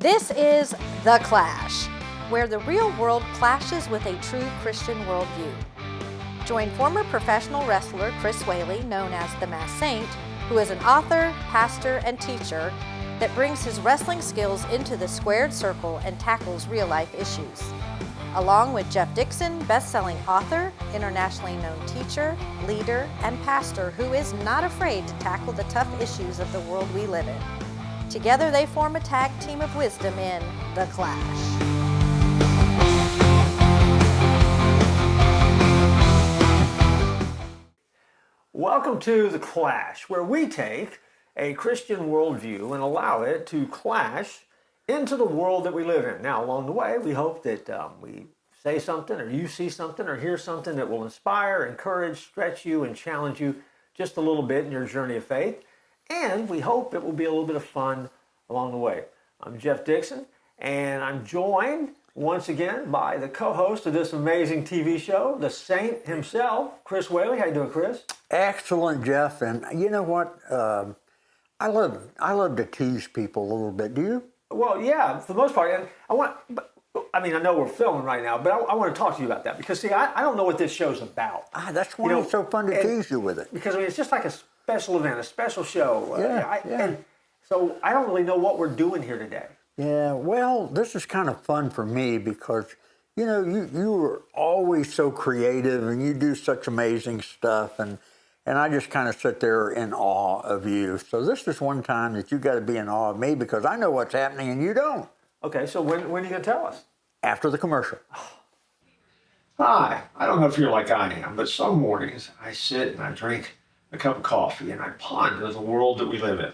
This is The Clash, where the real world clashes with a true Christian worldview. Join former professional wrestler Chris Whaley, known as the Masked Saint, who is an author, pastor, and teacher that brings his wrestling skills into the squared circle and tackles real-life issues. Along with Jeff Dixon, best-selling author, internationally known teacher, leader, and pastor who is not afraid to tackle the tough issues of the world we live in. Together they form a tag team of wisdom in The Clash. Welcome to The Clash, where we take a Christian worldview and allow it to clash into the world that we live in. Now, along the way, we hope that we say something, or you see something, or hear something that will inspire, encourage, stretch you, and challenge you just a little bit in your journey of faith. And we hope it will be a little bit of fun along the way. I'm Jeff Dixon, and I'm joined once again by the co-host of this amazing TV show, the Saint himself, Chris Whaley. How you doing, Chris? Excellent, Jeff. And you know what? I love to tease people a little bit. Do you? Well, yeah, for the most part. And I know we're filming right now, but I want to talk to you about that because, see, I don't know what this show's about. That's why it's so fun to tease you with it. Because it's just like a special event, a special show. Yeah. And so I don't really know what we're doing here today. Yeah, well, this is kind of fun for me because, you know, you are always so creative and you do such amazing stuff, and I just kind of sit there in awe of you. So this is one time that you got to be in awe of me because I know what's happening and you don't. Okay, so when are you going to tell us? After the commercial. Hi, I don't know if you're like I am, but some mornings I sit and I drink a cup of coffee and I ponder the world that we live in.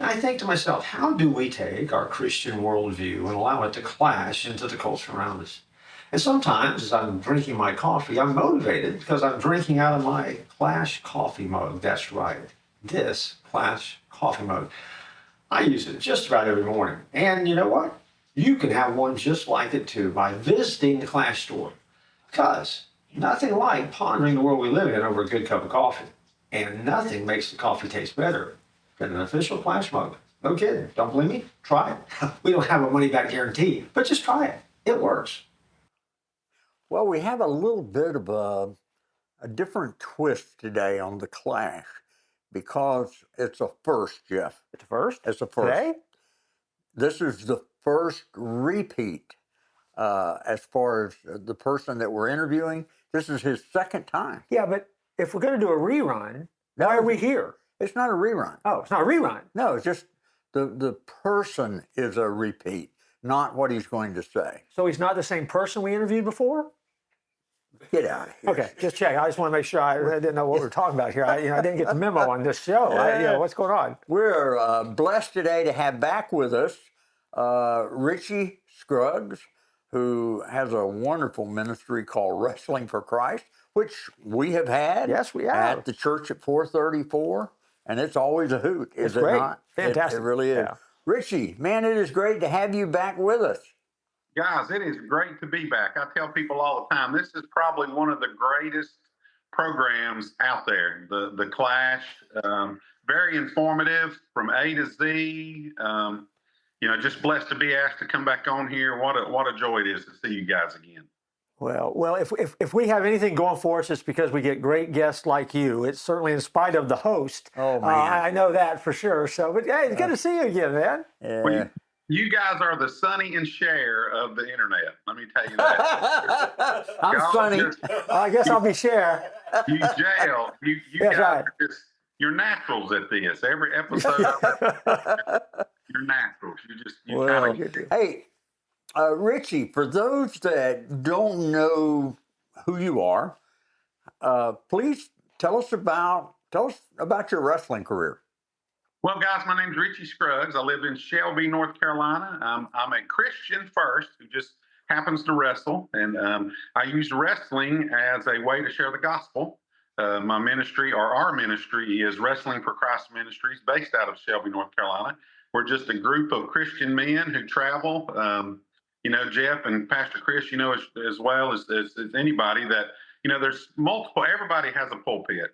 And I think to myself, how do we take our Christian worldview and allow it to clash into the culture around us? And sometimes as I'm drinking my coffee, I'm motivated because I'm drinking out of my Clash coffee mug. That's right, this Clash coffee mug. I use it just about every morning. And you know what? You can have one just like it too by visiting the Clash store. Because nothing like pondering the world we live in over a good cup of coffee. And nothing makes the coffee taste better than an official Clash mug. No kidding. Don't believe me? Try it. We don't have a money-back guarantee, but just try it. It works. Well, we have a little bit of a different twist today on the Clash because it's a first, Jeff. It's a first? It's a first. Today? This is the first repeat as far as the person that we're interviewing. This is his second time. Yeah, but if we're going to do a rerun, why are we here? It's not a rerun. Oh, it's not a rerun. No, it's just the person is a repeat, not what he's going to say. So he's not the same person we interviewed before? Get out of here. Okay, just check. I just want to make sure I didn't know what we were talking about here. I didn't get the memo on this show. What's going on? We're blessed today to have back with us Richie Scruggs, who has a wonderful ministry called Wrestling for Christ, which we have had. Yes, we have. At the church at 434, and it's always a hoot, is it great. not? Fantastic. It really is. Yeah. Richie, man, it is great to have you back with us. Guys, it is great to be back. I tell people all the time, this is probably one of the greatest programs out there, the Clash. Very informative from A to Z. Just blessed to be asked to come back on here. What a joy it is to see you guys again. Well, if we have anything going for us, it's because we get great guests like you. It's certainly in spite of the host. Oh, man. I know that for sure. So, but hey, it's good to see you again, man. Yeah. Well, you guys are the Sonny and Cher of the internet. Let me tell you that. I'm funny. I guess I'll be Cher. You jail. You That's guys right. are just, you're naturals at this. Every episode, you're naturals. You kind of Hey, Richie, for those that don't know who you are, please tell us about your wrestling career. Well, guys, my name's Richie Scruggs. I live in Shelby, North Carolina. I'm a Christian first who just happens to wrestle, and I use wrestling as a way to share the gospel. My ministry, or our ministry, is Wrestling for Christ Ministries, based out of Shelby, North Carolina. We're just a group of Christian men who travel. Jeff and Pastor Chris, as well as anybody that, there's multiple, everybody has a pulpit.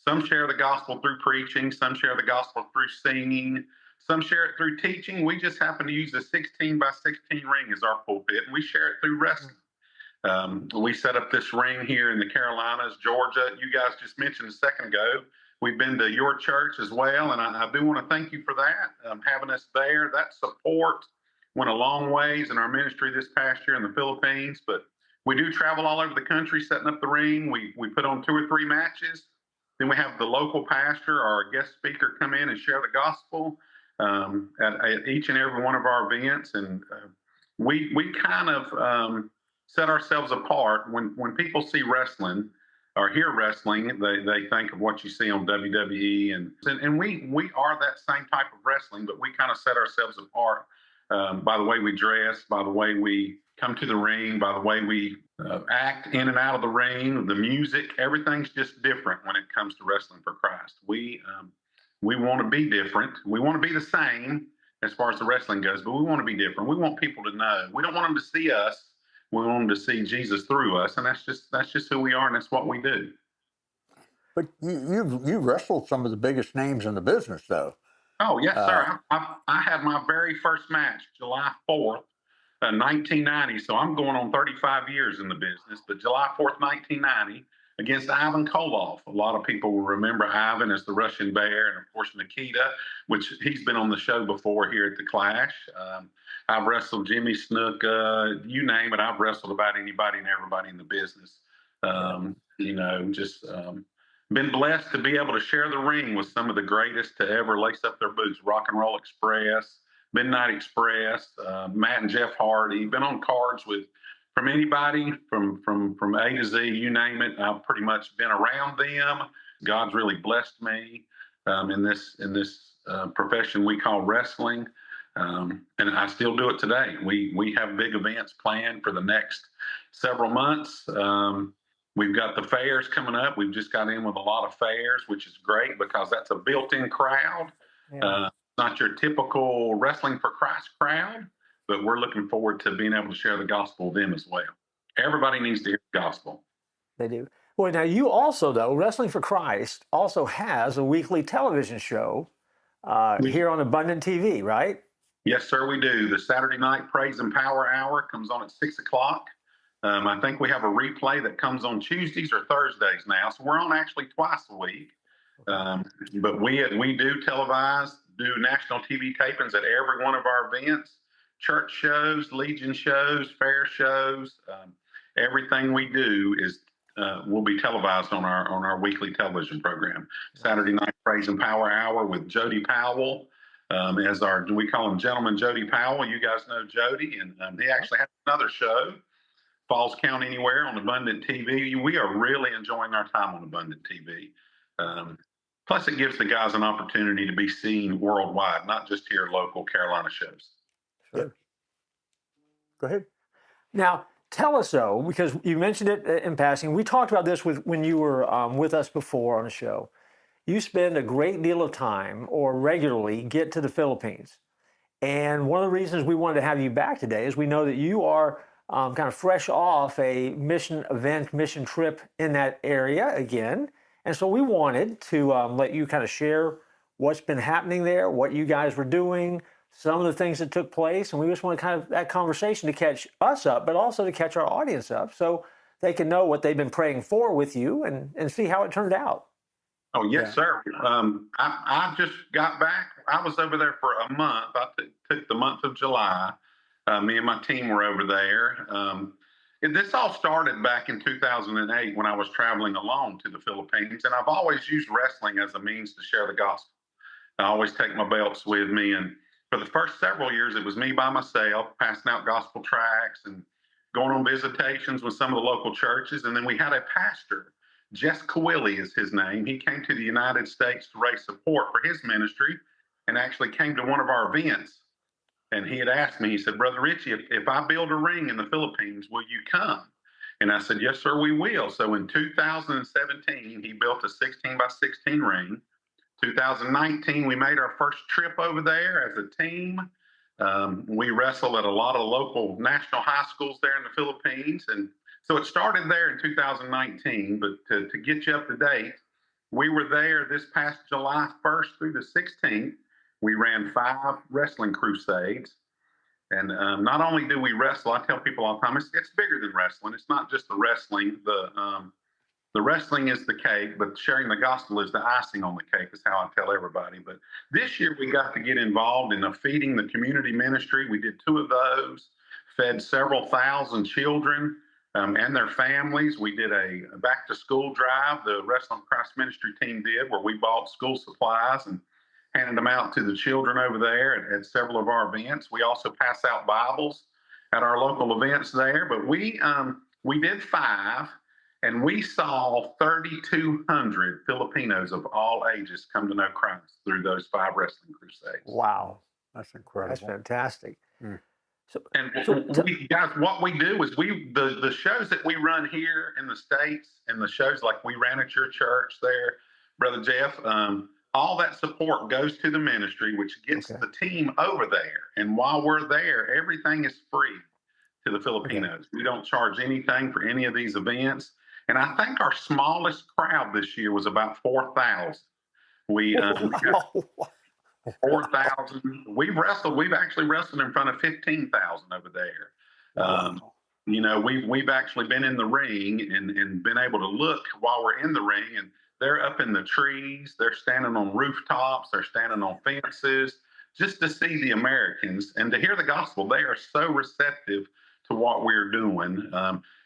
Some share the gospel through preaching, some share the gospel through singing, Some share it through teaching. We just happen to use a 16 by 16 ring as our pulpit, and we share it through wrestling. We set up this ring here in the Carolinas, Georgia. You guys just mentioned a second ago. We've been to your church as well, and I do want to thank you for that, having us there. That support went a long ways in our ministry this past year in the Philippines, but we do travel all over the country setting up the ring. We put on 2 or 3 matches. Then we have the local pastor or a guest speaker come in and share the gospel at each and every one of our events. And we kind of set ourselves apart. When people see wrestling or hear wrestling, they think of what you see on WWE. And we are that same type of wrestling, but we kind of set ourselves apart by the way we dress, by the way we come to the ring, by the way we act in and out of the ring, the music. Everything's just different when it comes to wrestling for Christ. We want to be different. We want to be the same as far as the wrestling goes, but we want to be different. We want people to know. We don't want them to see us. We want them to see Jesus through us, and that's just who we are, and that's what we do. But you've wrestled some of the biggest names in the business, though. Oh yes, sir. I had my very first match July 4th, 1990. So I'm going on 35 years in the business. But July 4th, 1990, against Ivan Koloff. A lot of people will remember Ivan as the Russian Bear, and of course Nikita, which he's been on the show before here at the Clash. I've wrestled Jimmy Snuka, you name it. I've wrestled about anybody and everybody in the business. Been blessed to be able to share the ring with some of the greatest to ever lace up their boots. Rock and Roll Express, Midnight Express, Matt and Jeff Hardy. Been on cards from anybody from A to Z, you name it. I've pretty much been around them. God's really blessed me in this profession we call wrestling. And I still do it today. We have big events planned for the next several months. We've got the fairs coming up. We've just got in with a lot of fairs, which is great because that's a built-in crowd. Yeah. Not your typical Wrestling for Christ crowd, but we're looking forward to being able to share the gospel with them as well. Everybody needs to hear the gospel. They do. Well, now you also, though, Wrestling for Christ also has a weekly television show here on Abundant TV, right? Yes, sir, we do. The Saturday night Praise and Power Hour comes on at 6 o'clock. I think we have a replay that comes on Tuesdays or Thursdays now. So we're on actually twice a week. But we do televise, do national TV tapings at every one of our events, church shows, Legion shows, fair shows. Everything we do will be televised on our weekly television program. Saturday night Praise and Power Hour with Jody Powell as we call him Gentleman Jody Powell. You guys know Jody, and he actually has another show, Falls Count Anywhere, on Abundant TV. We are really enjoying our time on Abundant TV. Plus, it gives the guys an opportunity to be seen worldwide, not just here local Carolina shows. Sure. Yeah. Go ahead. Now, tell us, though, because you mentioned it in passing. We talked about this when you were with us before on the show. You spend a great deal of time, or regularly get to the Philippines. And one of the reasons we wanted to have you back today is we know that you are kind of fresh off a mission trip in that area again. And so we wanted to let you kind of share what's been happening there, what you guys were doing, some of the things that took place. And we just want kind of that conversation to catch us up, but also to catch our audience up so they can know what they've been praying for with you and see how it turned out. Oh, yes, sir. I just got back. I was over there for a month. I took the month of July. Me and my team were over there. This all started back in 2008 when I was traveling alone to the Philippines, and I've always used wrestling as a means to share the gospel. I always take my belts with me, and for the first several years, it was me by myself, passing out gospel tracts and going on visitations with some of the local churches, and then we had a pastor, s3e6 is his name. He came to the United States to raise support for his ministry and actually came to one of our events. And he had asked me, he said, Brother Richie, if I build a ring in the Philippines, will you come? And I said, yes, sir, we will. So in 2017, he built a 16 by 16 ring. 2019, we made our first trip over there as a team. We wrestled at a lot of local national high schools there in the Philippines. And so it started there in 2019. But to get you up to date, we were there this past July 1st through the 16th. We ran 5 wrestling crusades. And not only do we wrestle, I tell people all the time, it's bigger than wrestling. It's not just the wrestling. The wrestling is the cake, but sharing the gospel is the icing on the cake, is how I tell everybody. But this year we got to get involved in feeding the community ministry. We did 2 of those, fed several thousand children and their families. We did a back to school drive, the Wrestling Christ Ministry team did, where we bought school supplies and handed them out to the children over there at several of our events. We also pass out Bibles at our local events there. But we did 5. And we saw 3,200 Filipinos of all ages come to know Christ through those 5 wrestling crusades. Wow, that's incredible. That's fantastic. So guys, what we do is the shows that we run here in the States, and the shows like we ran at your church there, Brother Jeff, all that support goes to the ministry, which gets the team over there. And while we're there, everything is free to the Filipinos. We don't charge anything for any of these events. And I think our smallest crowd this year was about 4,000. We got 4,000. We've actually wrestled in front of 15,000 over there. We've actually been in the ring and been able to look while we're in the ring, and they're up in the trees, they're standing on rooftops, they're standing on fences, just to see the Americans and to hear the gospel. They are so receptive to what we're doing.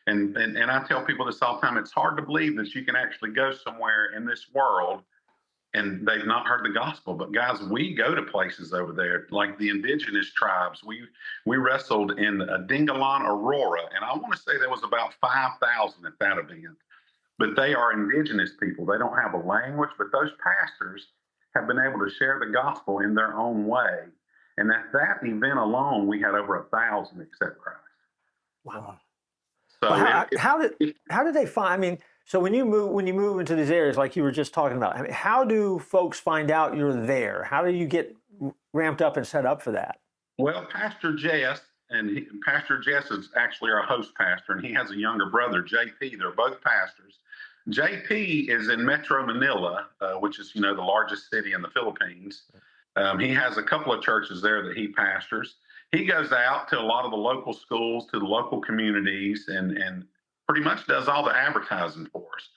And I tell people this all the time, it's hard to believe that you can actually go somewhere in this world and they've not heard the gospel. But guys, we go to places over there, like the indigenous tribes. We wrestled in Dingalan, Aurora, and I want to say there was about 5,000 at that event. But they are indigenous people. They don't have a language, but those pastors have been able to share the gospel in their own way. And at that event alone, we had over 1,000 accept Christ. Wow. So well, how did they find? I mean, so when you move into these areas like you were just talking about, I mean, how do folks find out you're there? How do you get ramped up and set up for that? Well, Pastor Jess is actually our host pastor, and he has a younger brother, JP. They're both pastors. JP is in Metro Manila, which is the largest city in the Philippines. He has a couple of churches there that he pastors. He goes out to a lot of the local schools, to the local communities, and pretty much does all the advertising for us.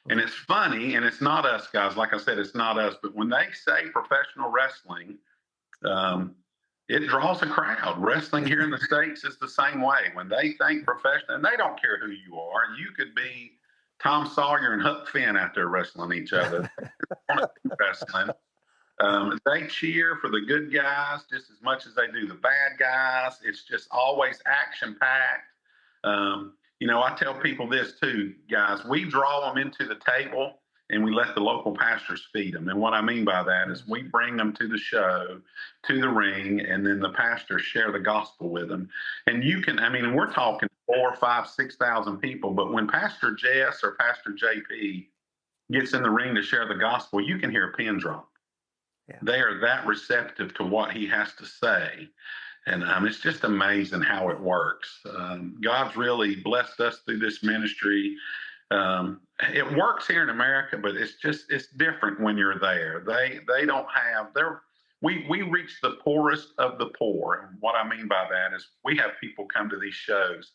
And it's funny, and it's not us, guys. Like I said, it's not us. But when they say professional wrestling, it draws a crowd. Wrestling here in the States is the same way. When they think professional, and they don't care who you are. You could be Tom Sawyer and Huck Finn out there wrestling each other. Wrestling. They cheer for the good guys just as much as they do the bad guys. It's just always action-packed. I tell people this too, guys. We draw them into the table and we let the local pastors feed them. And what I mean by that is we bring them to the show, to the ring, and then the pastors share the gospel with them. And we're talking 4,000, 5,000, 6,000 people, but when Pastor Jess or Pastor JP gets in the ring to share the gospel, you can hear a pin drop. Yeah. They are that receptive to what he has to say. And it's just amazing how it works. God's really blessed us through this ministry. It works here in America, but it's different when you're there. They don't have we reach the poorest of the poor. And what I mean by that is we have people come to these shows,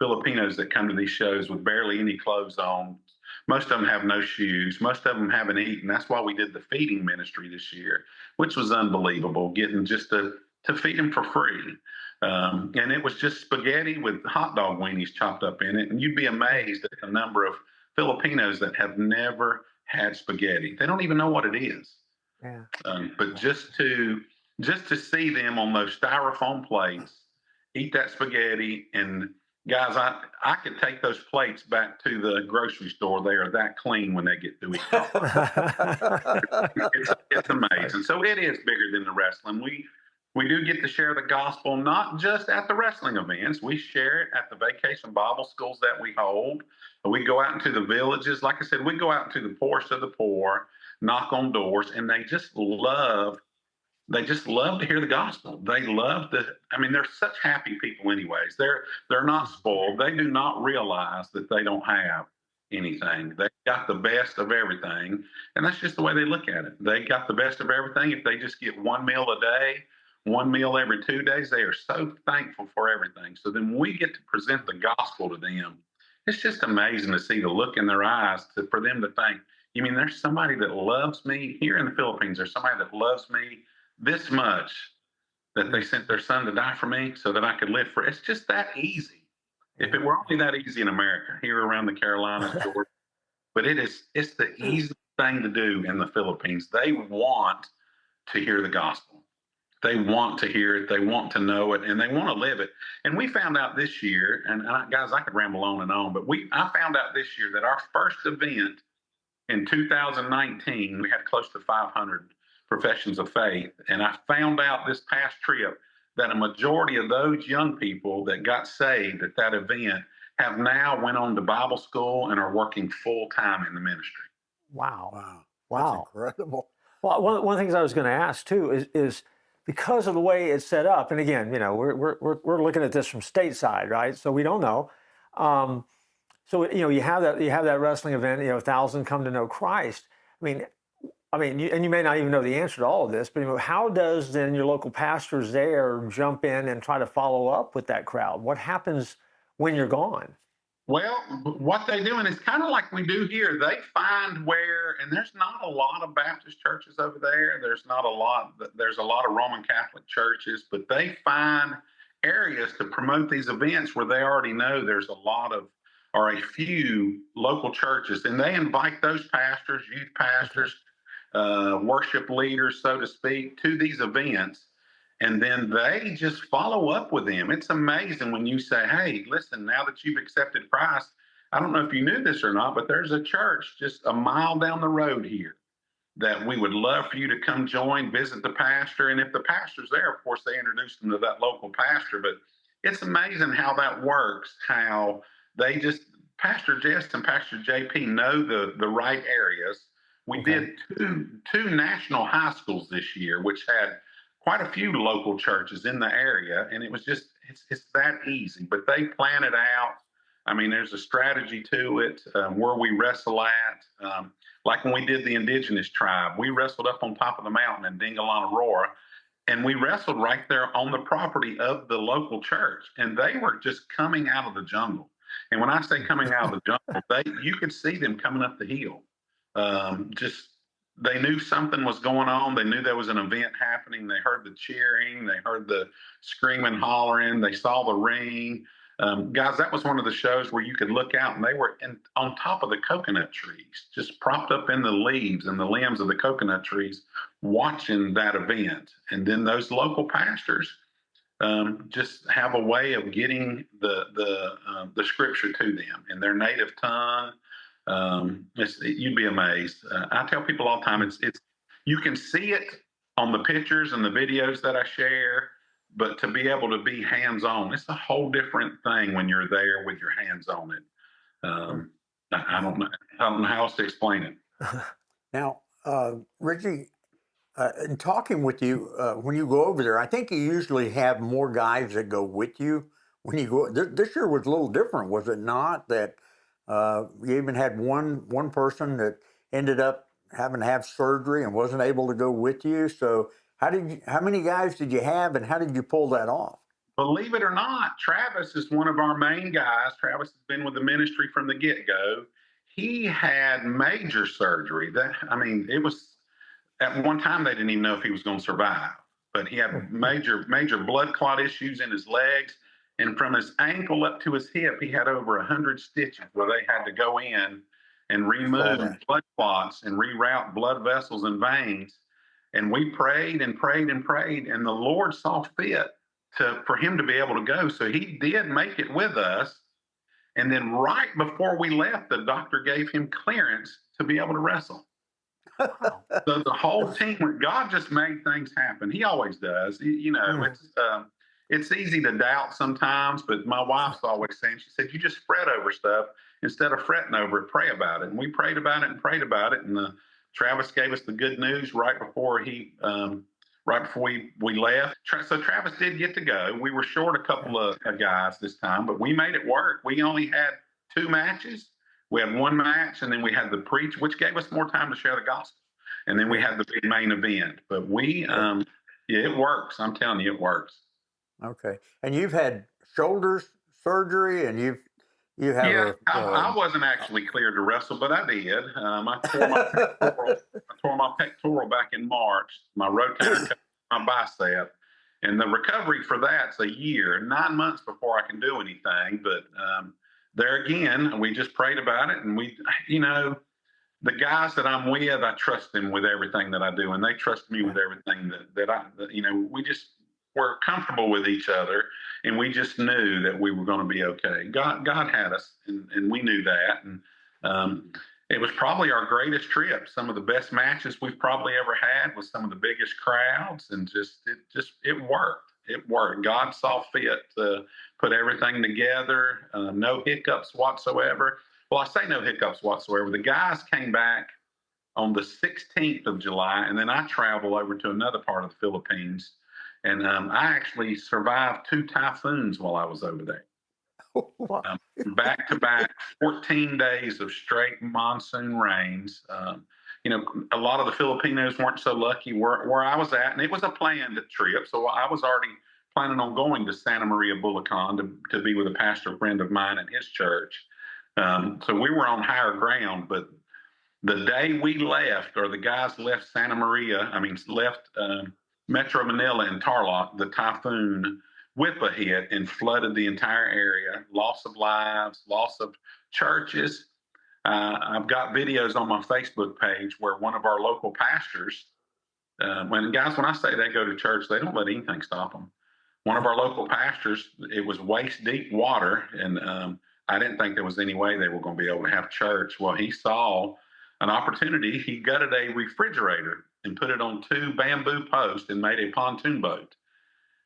Filipinos that come to these shows with barely any clothes on. Most of them have no shoes. Most of them haven't eaten. That's why we did the feeding ministry this year, which was unbelievable, getting just to feed them for free. And it was just spaghetti with hot dog weenies chopped up in it. And you'd be amazed at the number of Filipinos that have never had spaghetti. They don't even know what it is. Yeah. But just to see them on those styrofoam plates, eat that spaghetti, and guys, I could take those plates back to the grocery store. They are that clean when they get through eating. It's amazing. So it is bigger than the wrestling. We do get to share the gospel, not just at the wrestling events. We share it at the vacation Bible schools that we hold. We go out into the villages. Like I said, we go out into the poorest of the poor, knock on doors, and they just love to hear the gospel. They love they're such happy people anyways. They're not spoiled. They do not realize that they don't have anything. They got the best of everything. And that's just the way they look at it. They got the best of everything. If they just get one meal a day, one meal every 2 days, they are so thankful for everything. So then we get to present the gospel to them. It's just amazing to see the look in their eyes for them to think, you mean there's somebody that loves me here in the Philippines? There's somebody that loves me this much that they sent their son to die for me so that I could live for. It's just that easy. If it were only that easy in America, here around the Carolinas, Georgia, but it's the easiest thing to do in the Philippines. They want to hear the gospel. They want to hear it. They want to know it, and they want to live it. And we found out this year, and guys, I could ramble on and on, but I found out this year that our first event in 2019, we had close to 500 professions of faith. And I found out this past trip that a majority of those young people that got saved at that event have now went on to Bible school and are working full time in the ministry. Wow. Wow. Wow. That's incredible. Well, one of the things I was going to ask too is because of the way it's set up, and again, we're looking at this from stateside, right? So we don't know. So you have that wrestling event. 1,000 come to know Christ. You may not even know the answer to all of this, but how does then your local pastors there jump in and try to follow up with that crowd? What happens when you're gone? Well, what they do, and it's kind of like we do here, they find where, and there's not a lot of Baptist churches over there. There's a lot of Roman Catholic churches, but they find areas to promote these events where they already know there's a few local churches, and they invite those pastors, youth pastors, worship leaders, so to speak, to these events. And then they just follow up with them. It's amazing when you say, hey, listen, now that you've accepted Christ, I don't know if you knew this or not, but there's a church just a mile down the road here that we would love for you to come join, visit the pastor. And if the pastor's there, of course, they introduce them to that local pastor. But it's amazing how that works, how they just, Pastor Jess and Pastor JP know the right areas. We did two national high schools this year, which had quite a few local churches in the area, and it was just, it's that easy, but they plan it out. There's a strategy to it, where we wrestle at. Like when we did the indigenous tribe, we wrestled up on top of the mountain in Dingalana Aurora, and we wrestled right there on the property of the local church, and they were just coming out of the jungle. And when I say coming out of the jungle, you could see them coming up the hill. They knew something was going on. They knew there was an event happening. They heard the cheering. They heard the screaming, hollering. They saw the ring. Guys, that was one of the shows where you could look out, and they were on top of the coconut trees, just propped up in the leaves and the limbs of the coconut trees, watching that event. And then those local pastors just have a way of getting the scripture to them in their native tongue. You'd be amazed. I tell people all the time, it's you can see it on the pictures and the videos that I share, but to be able to be hands-on, it's a whole different thing when you're there with your hands on it. I don't know how else to explain it. Now, Richie, in talking with you, when you go over there, I think you usually have more guys that go with you when you go. This year was a little different, was it not? That you even had one person that ended up having to have surgery and wasn't able to go with you. So how many guys did you have, and how did you pull that off? Believe it or not, Travis is one of our main guys. Travis has been with the ministry from the get-go. He had major surgery. It was, at one time they didn't even know if he was going to survive, but he had major blood clot issues in his legs. And from his ankle up to his hip, he had over 100 stitches where they had to go in and remove blood clots and reroute blood vessels and veins. And we prayed and prayed and prayed, and the Lord saw fit for him to be able to go. So he did make it with us. And then right before we left, the doctor gave him clearance to be able to wrestle. So the whole team, God just made things happen. He always does. It's easy to doubt sometimes, but my wife's always saying, she said, you just fret over stuff instead of fretting over it, pray about it. And we prayed about it and prayed about it. And Travis gave us the good news right before we left. So Travis did get to go. We were short a couple of guys this time, but we made it work. We only had 2 matches. We had one match, and then we had the preach, which gave us more time to share the gospel. And then we had the big main event. But yeah, it works. I'm telling you, it works. Okay. And you've had shoulder surgery, and you have yeah, I wasn't actually cleared to wrestle, but I did. I tore my pectoral back in March. My rotator cuff, my bicep, and the recovery for that's a year, 9 months before I can do anything. But there again, we just prayed about it, and the guys that I'm with, I trust them with everything that I do, and they trust me with everything we just were comfortable with each other, and we just knew that we were going to be okay. God had us, and we knew that, and it was probably our greatest trip. Some of the best matches we've probably ever had with some of the biggest crowds, and it worked. It worked. God saw fit to put everything together. No hiccups whatsoever. Well, I say no hiccups whatsoever. The guys came back on the 16th of July, and then I traveled over to another part of the Philippines, and I actually survived 2 typhoons while I was over there. Back to back, 14 days of straight monsoon rains. A lot of the Filipinos weren't so lucky where I was at, and it was a planned trip. So I was already planning on going to Santa Maria, Bulacan to be with a pastor friend of mine in his church. So we were on higher ground, but the day we left, or the guys left left Metro Manila and Tarlac, the typhoon Whippa hit and flooded the entire area. Loss of lives, loss of churches. I've got videos on my Facebook page where one of our local pastors, when I say they go to church, they don't let anything stop them. One of our local pastors, it was waist deep water, and I didn't think there was any way they were going to be able to have church. Well, he saw an opportunity. He gutted a refrigerator and put it on 2 bamboo posts and made a pontoon boat.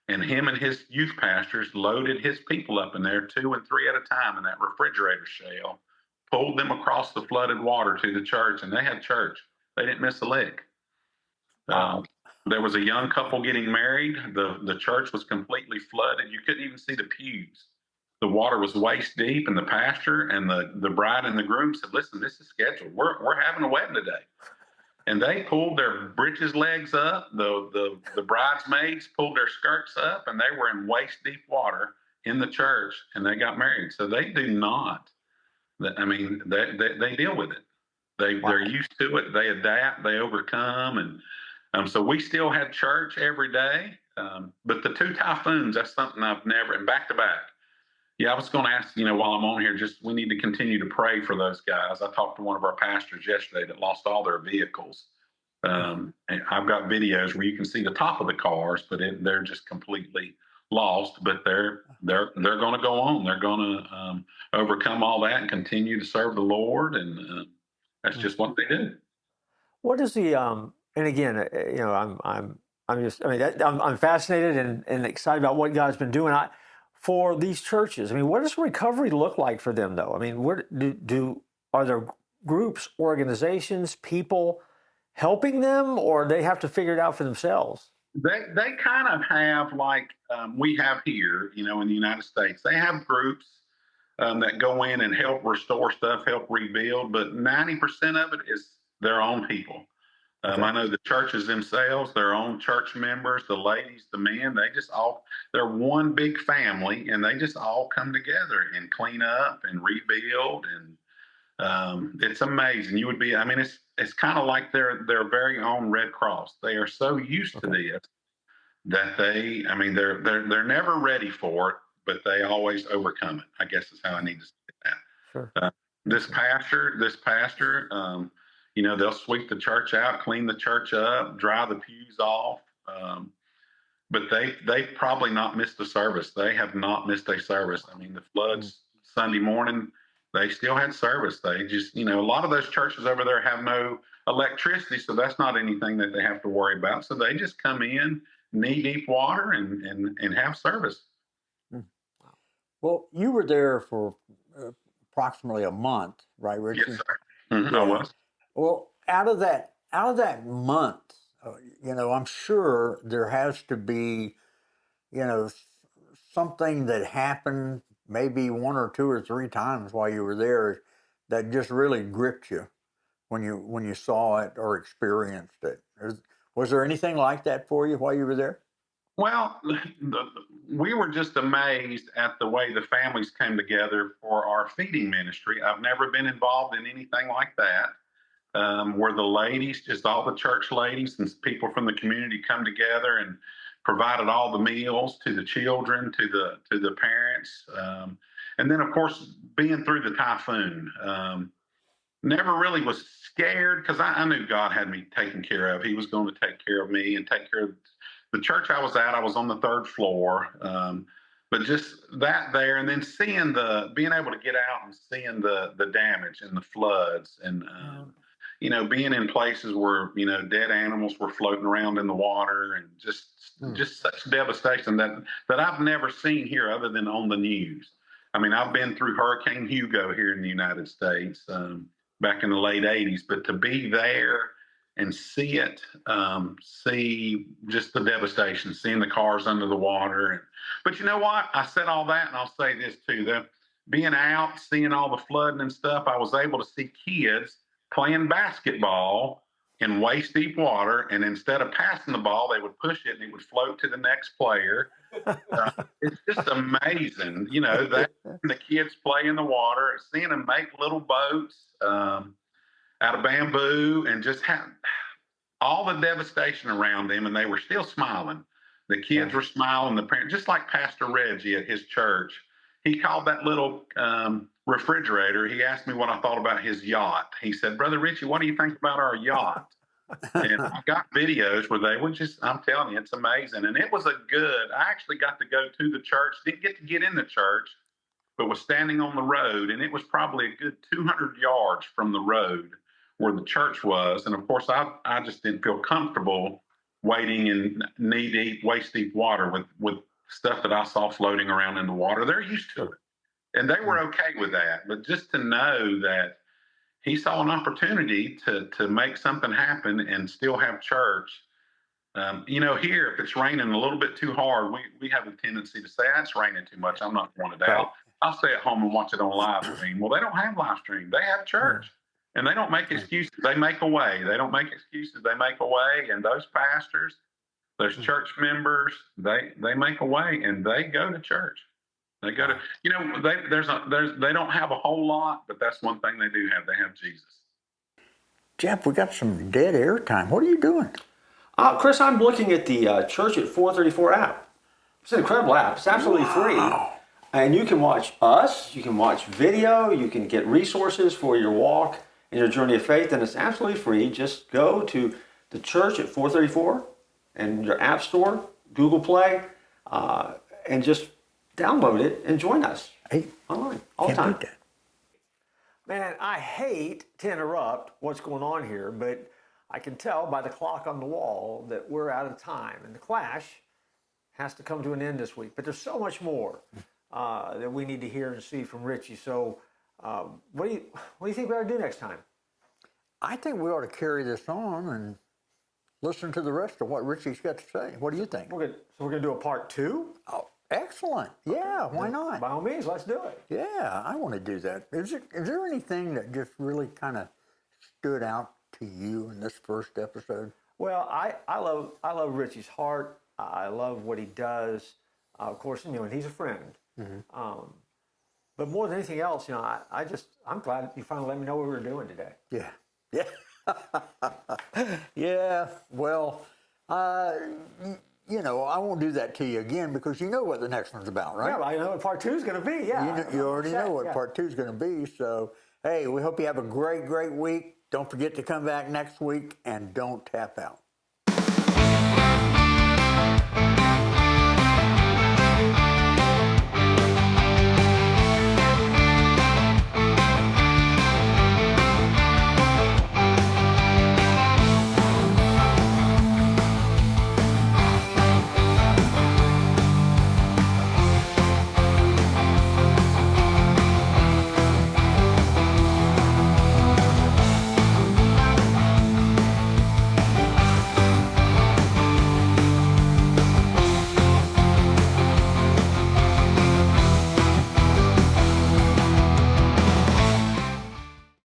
And him and his youth pastors loaded his people up in there 2 and 3 at a time in that refrigerator shell, pulled them across the flooded water to the church, and they had church. They didn't miss a lick. There was a young couple getting married. The church was completely flooded. You couldn't even see the pews. The water was waist deep, and the pastor and the bride and the groom said, "Listen, this is scheduled. We're having a wedding today." And they pulled their breeches legs up. The bridesmaids pulled their skirts up, and they were in waist deep water in the church, and they got married. So they do not. I mean, they deal with it. They're used to it. They adapt. They overcome, and so we still had church every day. But the 2 typhoons, that's something I've never. And back to back. Yeah, I was going to ask, while I'm on here, we need to continue to pray for those guys. I talked to one of our pastors yesterday that lost all their vehicles. And I've got videos where you can see the top of the cars, but they're just completely lost. But they're going to go on. They're going to overcome all that and continue to serve the Lord, and that's just what they do. What is the and again, I'm fascinated and excited about what God's been doing. For these churches, what does recovery look like for them, though? Where are there groups, organizations, people helping them, or they have to figure it out for themselves? They kind of have like we have here, in the United States. They have groups that go in and help restore stuff, help rebuild, but 90% of it is their own people. Okay. I know the churches themselves, their own church members, the ladies, the men, they're one big family, and they just all come together and clean up and rebuild. And it's amazing. You would be, it's kind of like their very own Red Cross. They are so used to this that they're never ready for it, but they always overcome it, I guess is how I need to say that. Sure. This pastor, they'll sweep the church out, clean the church up, dry the pews off. But they've probably not missed a service. They have not missed a service. The floods Sunday morning, they still had service. They just, a lot of those churches over there have no electricity, so that's not anything that they have to worry about. So they just come in, knee deep water, and have service. Well, you were there for approximately a month, right, Richie? Yes, sir. Mm-hmm. I was. Well, out of that month, I'm sure there has to be, something that happened maybe 1 or 2 or 3 times while you were there that just really gripped you when you saw it or experienced it? Was there anything like that for you while you were there? Well, we were just amazed at the way the families came together for our feeding ministry. I've never been involved in anything like that, where the ladies, just all the church ladies and people from the community come together and provided all the meals to the children, to the parents, and then of course being through the typhoon. Never really was scared because I knew God had me taken care of. He was going to take care of me and take care of the church I was at. I was on the third floor. But just that there, and then being able to get out and seeing the damage and the floods, and being in places where dead animals were floating around in the water, and just such devastation that I've never seen here other than on the news. I mean, I've been through Hurricane Hugo here in the United States back in the late '80s, but to be there and see it, see just the devastation, seeing the cars under the water. But you know what? I said all that, and I'll say this too: being out, seeing all the flooding and stuff, I was able to see kids playing basketball in waist deep water, and instead of passing the ball, they would push it and it would float to the next player. It's just amazing, the kids play in the water, seeing them make little boats out of bamboo, and just have all the devastation around them, and they were still smiling. The kids were smiling, the parents, just like Pastor Reggie at his church. He called that little refrigerator. He asked me what I thought about his yacht. He said, "Brother Richie, what do you think about our yacht?" And I got videos where they would I'm telling you, it's amazing. And it was I actually got to go to the church, didn't get to get in the church, but was standing on the road. And it was probably a good 200 yards from the road where the church was. And of course, I just didn't feel comfortable wading in knee deep, waist deep water with stuff that I saw floating around in the water. They're used to it. And they were okay with that. But just to know that he saw an opportunity to make something happen and still have church. Here, if it's raining a little bit too hard, we have a tendency to say, "It's raining too much. I'm not going it out. I'll stay at home and watch it on live stream." Well, they don't have live stream. They have church. And they don't make excuses. They make a way. They don't make excuses. They make a way. And those pastors, those church members, they make a way, and they go to church. They go to, they don't have a whole lot, but that's one thing they do have. They have Jesus. Jeff, we got some dead air time. What are you doing? Chris, I'm looking at the Church at 434 app. It's an incredible app. It's absolutely free. And you can watch us, you can watch video, you can get resources for your walk and your journey of faith, and it's absolutely free. Just go to the Church at 434 and your app store, Google Play, and just download it and join us online all the time. Man, I hate to interrupt what's going on here, but I can tell by the clock on the wall that we're out of time, and the Clash has to come to an end this week. But there's so much more that we need to hear and see from Richie. So what do you think we ought to do next time? I think we ought to carry this on and listen to the rest of what Richie's got to say. What do you think? So we're going to do a part 2? Oh, excellent. Yeah, why not? By all means, let's do it. Yeah, I want to do that. Is there anything that just really kind of stood out to you in this first episode? Well, I love Richie's heart. I love what he does. Of course, and he's a friend. Mm-hmm. But more than anything else, I'm glad you finally let me know what we were doing today. Yeah. Yeah. Well, I won't do that to you again because you know what the next one's about, right? Yeah, I know what part 2 is going to be. Yeah, you already know what part 2 is going to be. So, hey, we hope you have a great, great week. Don't forget to come back next week, and don't tap out.